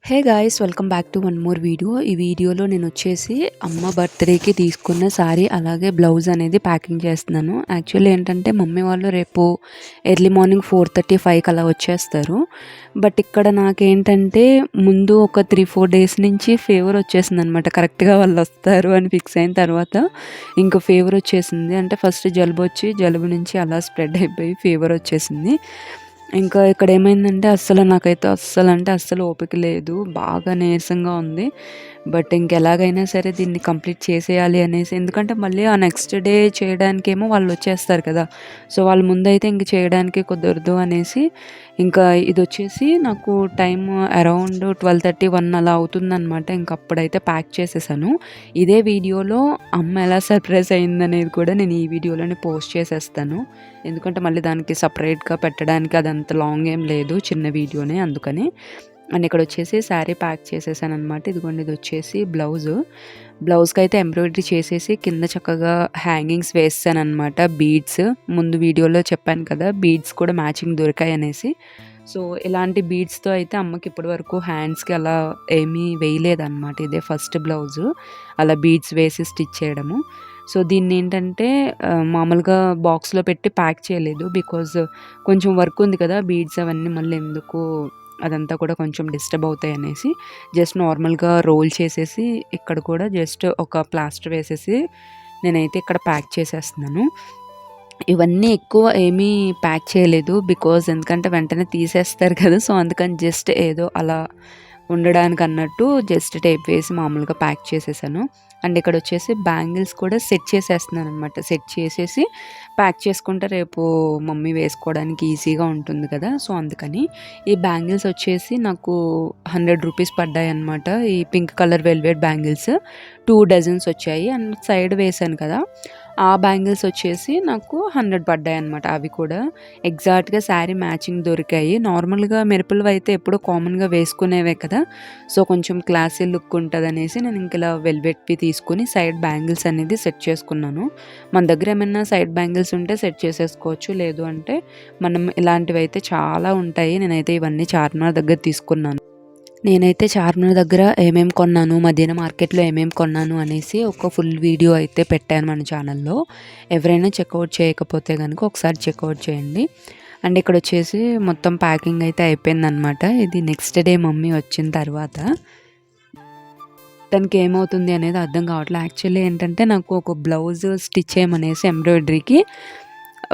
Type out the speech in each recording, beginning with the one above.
Hey guys, welcome back to one more video. ఈ వీడియోలో నేను వచ్చేసి అమ్మ బర్త్డేకి తీసుకున్న శారీ అలాగే బ్లౌజ్ అనేది ప్యాకింగ్ చేస్తున్నాను. యాక్చువల్లీ ఏంటంటే మమ్మీ వాళ్ళు రేపు ఎర్లీ మార్నింగ్ 4:35 అలా వచ్చేస్తారు. బట్ ఇక్కడ నాకేంటంటే ముందు ఒక 3-4 డేస్ నుంచి ఫీవర్ వచ్చేసింది అనమాట. కరెక్ట్గా వాళ్ళు వస్తారు అని ఫిక్స్ అయిన తర్వాత ఇంకా ఫీవర్ వచ్చేసింది. అంటే ఫస్ట్ జలుబు వచ్చి జలుబు నుంచి అలా స్ప్రెడ్ అయిపోయి ఫీవర్ వచ్చేసింది. ఇంకా ఇక్కడ ఏమైందంటే నాకైతే అస్సలు ఓపిక లేదు. బాగా నీరసంగా ఉంది. బట్ ఇంకెలాగైనా సరే దీన్ని కంప్లీట్ చేసేయాలి అనేసి, ఎందుకంటే మళ్ళీ ఆ నెక్స్ట్ డే చేయడానికేమో వాళ్ళు వచ్చేస్తారు కదా. సో వాళ్ళ ముందైతే ఇంక చేయడానికి కుదరదు అనేసి ఇంకా ఇది వచ్చేసి నాకు టైం అరౌండ్ 12:30-1 అలా అవుతుందన్నమాట. ఇంక అప్పుడైతే ప్యాక్ చేసేసాను. ఇదే వీడియోలో అమ్మ ఎలా సర్ప్రైజ్ అయిందనేది కూడా నేను ఈ వీడియోలోనే పోస్ట్ చేసేస్తాను. ఎందుకంటే మళ్ళీ దానికి సపరేట్గా పెట్టడానికి అదంత లాంగ్ ఏం లేదు, చిన్న వీడియోనే, అందుకని. అండ్ ఇక్కడ వచ్చేసి శారీ ప్యాక్ చేసేసాను అనమాట. ఇదిగోండి, ఇది వచ్చేసి బ్లౌజ్కి అయితే ఎంబ్రాయిడరీ చేసేసి కింద చక్కగా హ్యాంగింగ్స్ వేసాను అనమాట. బీడ్స్ ముందు వీడియోలో చెప్పాను కదా, బీడ్స్ కూడా మ్యాచింగ్ దొరికాయి అనేసి. సో ఇలాంటి బీడ్స్తో అయితే అమ్మకి ఇప్పటి వరకు హ్యాండ్స్కి అలా ఏమీ వేయలేదన్నమాట. ఇదే ఫస్ట్ బ్లౌజు అలా బీడ్స్ వేసి స్టిచ్ చేయడము. సో దీన్ని ఏంటంటే మామూలుగా బాక్స్లో పెట్టి ప్యాక్ చేయలేదు, బికాజ్ కొంచెం వర్క్ ఉంది కదా, బీడ్స్ అవన్నీ మళ్ళీ ఎందుకు, అదంతా కూడా కొంచెం డిస్టర్బ్ అవుతాయి అనేసి జస్ట్ నార్మల్గా రోల్ చేసేసి ఇక్కడ కూడా జస్ట్ ఒక ప్లాస్టర్ వేసేసి నేనైతే ఇక్కడ ప్యాక్ చేసేస్తున్నాను. ఇవన్నీ ఎక్కువ ఏమీ ప్యాక్ చేయలేదు, బికాజ్ ఎందుకంటే వెంటనే తీసేస్తారు కదా. సో అందుకని జస్ట్ ఏదో అలా ఉండడానికి అన్నట్టు జస్ట్ టేప్ వేసి మామూలుగా ప్యాక్ చేసేసాను. అండ్ ఇక్కడ వచ్చేసి బ్యాంగిల్స్ కూడా సెట్ చేసేస్తున్నాను అనమాట. సెట్ చేసేసి ప్యాక్ చేసుకుంటే రేపు మమ్మీ వేసుకోవడానికి ఈజీగా ఉంటుంది కదా. సో అందుకని ఈ బ్యాంగిల్స్ వచ్చేసి నాకు 100 రూపీస్ పడ్డాయి అనమాట. ఈ pink colour velvet bangles 2 dozens వచ్చాయి. అండ్ సైడ్ వేసాను కదా, ఆ బ్యాంగిల్స్ వచ్చేసి నాకు 100 పడ్డాయి అనమాట. అవి కూడా ఎగ్జాక్ట్గా శారీ మ్యాచింగ్ దొరికాయి. నార్మల్గా మెరుపులు అయితే ఎప్పుడూ కామన్గా వేసుకునేవే కదా, సో కొంచెం క్లాసీ లుక్ ఉంటుంది అనేసి నేను ఇంక ఇలా వెల్వెట్వి తీసుకుని సైడ్ బ్యాంగిల్స్ అనేది సెట్ చేసుకున్నాను. మన దగ్గర ఏమైనా సైడ్ బ్యాంగిల్స్ ఉంటే సెట్ చేసేసుకోవచ్చు, లేదు అంటే మనం ఇలాంటివి అయితే చాలా ఉంటాయి. నేనైతే ఇవన్నీ చార్మినార్ దగ్గర తీసుకున్నాను. నేనైతే చార్మినార్ దగ్గర ఏమేమి కొన్నాను, మదీనా మార్కెట్లో ఏమేమి కొన్నాను అనేసి ఒక ఫుల్ వీడియో అయితే పెట్టాను మన ఛానల్లో. ఎవరైనా చెక్అవుట్ చేయకపోతే కనుక ఒకసారి చెక్అవుట్ చేయండి. అండ్ ఇక్కడ వచ్చేసి మొత్తం ప్యాకింగ్ అయితే అయిపోయిందనమాట. ఇది నెక్స్ట్ డే మమ్మీ వచ్చిన తర్వాత తనకి ఏమవుతుంది అనేది అర్థం కావట్లేదు. యాక్చువల్లీ ఏంటంటే నాకు ఒక బ్లౌజ్ స్టిచ్ చేయమనేసి ఎంబ్రాయిడరీకి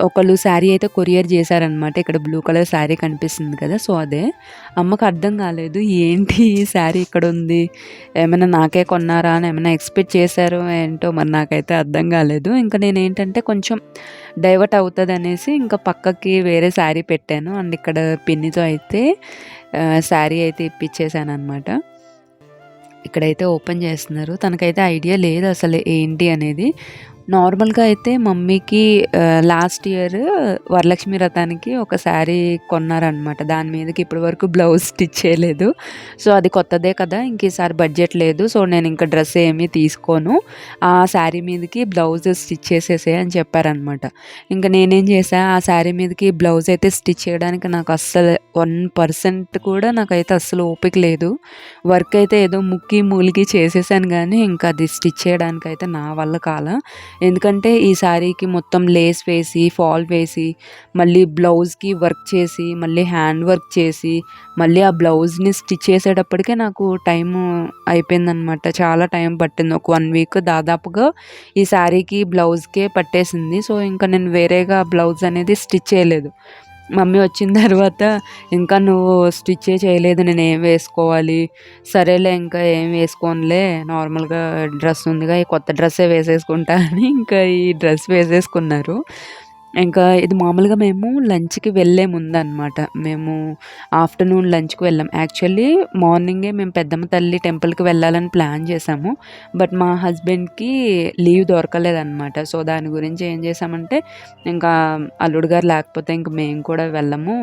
ఒకళ్ళు శారీ అయితే కొరియర్ చేశారనమాట. ఇక్కడ బ్లూ కలర్ శారీ కనిపిస్తుంది కదా, సో అదే. అమ్మకు అర్థం కాలేదు ఏంటి ఈ శారీ ఇక్కడ ఉంది, ఏమైనా నాకే కొన్నారా అని ఏమైనా ఎక్స్పెక్ట్ చేశారో ఏంటో, మరి నాకైతే అర్థం కాలేదు. ఇంకా నేను ఏంటంటే కొంచెం డైవర్ట్ అవుతుంది అనేసి ఇంకా పక్కకి వేరే శారీ పెట్టాను. అండ్ ఇక్కడ పిన్నితో అయితే శారీ అయితే ఇప్పించేసాను అనమాట. ఇక్కడైతే ఓపెన్ చేస్తున్నారు. తనకైతే ఐడియా లేదు అసలు ఏంటి అనేది. నార్మల్గా అయితే మమ్మీకి లాస్ట్ ఇయర్ వరలక్ష్మి వ్రతానికి ఒక శారీ కొన్నారనమాట. దాని మీదకి ఇప్పటి వరకు బ్లౌజ్ స్టిచ్ చేయలేదు. సో అది కొత్తదే కదా, ఇంక ఈసారి బడ్జెట్ లేదు, సో నేను ఇంకా డ్రెస్ ఏమీ తీసుకోను, ఆ శారీ మీదకి బ్లౌజ్ స్టిచ్ చేసేసే అని చెప్పారనమాట. ఇంకా నేనేం చేసా, ఆ శారీ మీదకి బ్లౌజ్ అయితే స్టిచ్ చేయడానికి నాకు అస్సలు 1% కూడా నాకైతే అస్సలు ఓపిక లేదు. వర్క్ అయితే ఏదో ముక్కి మూలికి చేసేసాను, కానీ ఇంకా అది స్టిచ్ చేయడానికి అయితే నా వల్ల కాల. ఎందుకంటే ఈ శారీకి మొత్తం లేస్ వేసి ఫాల్ వేసి మళ్ళీ బ్లౌజ్కి వర్క్ చేసి మళ్ళీ హ్యాండ్ వర్క్ చేసి మళ్ళీ ఆ బ్లౌజ్ని స్టిచ్ చేసేటప్పటికే నాకు టైం అయిపోయిందనమాట. చాలా టైం పట్టింది, ఒక 1 వీక్ దాదాపుగా ఈ శారీకి బ్లౌజ్కే పట్టేసింది. సో ఇంకా నేను వేరేగా బ్లౌజ్ అనేది స్టిచ్ చేయలేదు. మమ్మీ వచ్చిన తర్వాత ఇంకా నువ్వు స్టిచ్ చేయలేదు, నేను ఏం వేసుకోవాలి, సరేలే ఇంకా ఏం వేసుకోనులే, నార్మల్గా డ్రెస్ ఉందిగా, ఈ కొత్త డ్రెస్సే వేసేసుకుంటా అని ఇంకా ఈ డ్రెస్ వేసేసుకున్నారు. ఇంకా ఇది మామూలుగా మేము లంచ్కి వెళ్ళే ముందనమాట. మేము ఆఫ్టర్నూన్ లంచ్కి వెళ్ళాం. యాక్చువల్లీ మార్నింగే మేము పెద్దమ్మ తల్లి టెంపుల్కి వెళ్ళాలని ప్లాన్ చేసాము, బట్ మా హస్బెండ్కి లీవ్ దొరకలేదన్నమాట. సో దాని గురించి ఏం చేసామంటే, ఇంకా అల్లుడు గారు లేకపోతే ఇంక మేము కూడా వెళ్ళము,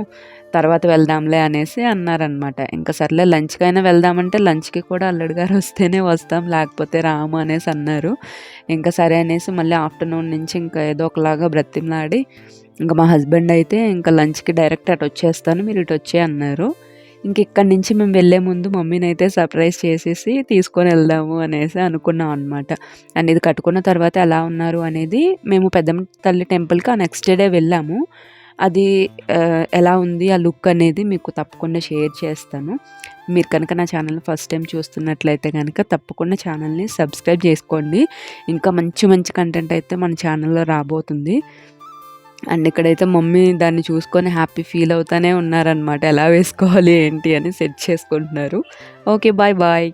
తర్వాత వెళ్దాంలే అనేసి అన్నారనమాట. ఇంకా సర్లే లంచ్కైనా వెళ్దామంటే లంచ్కి కూడా అల్లుడు గారు వస్తేనే వస్తాం, లేకపోతే రాము అనేసి అన్నారు. ఇంకా సరే అనేసి మళ్ళీ ఆఫ్టర్నూన్ నుంచి ఇంకా ఏదో ఒకలాగా బ్రతిమలాడి ఇంకా మా హస్బెండ్ అయితే ఇంకా లంచ్కి డైరెక్ట్ అటు వచ్చేస్తాను, మీరు ఇటు వచ్చే అన్నారు. ఇంక ఇక్కడి నుంచి మేము వెళ్ళే ముందు మమ్మీనైతే సర్ప్రైజ్ చేసేసి తీసుకొని వెళ్దాము అనేసి అనుకున్నాం అనమాట. అండ్ ఇది కట్టుకున్న తర్వాత ఎలా ఉన్నారు అనేది మేము పెద్దమ్మ తల్లి టెంపుల్‌కి ఆ నెక్స్ట్ డే వెళ్ళాము. అది ఎలా ఉంది ఆ లుక్ అనేది మీకు తప్పకుండా షేర్ చేస్తాను. మీరు కనుక నా ఛానల్‌ని ఫస్ట్ టైం చూస్తున్నట్లయితే గనుక తప్పకుండా ఛానల్‌ని సబ్స్క్రైబ్ చేసుకోండి. ఇంకా మంచి మంచి కంటెంట్ అయితే మన ఛానల్‌లో రాబోతుంది. అండ్ ఇక్కడైతే మమ్మీ దాన్ని చూసుకొని హ్యాపీ ఫీల్ అవుతానే ఉన్నారనమాట. ఎలా వేసుకోవాలి ఏంటి అని సెట్ చేసుకుంటున్నారు. ఓకే. Bye bye.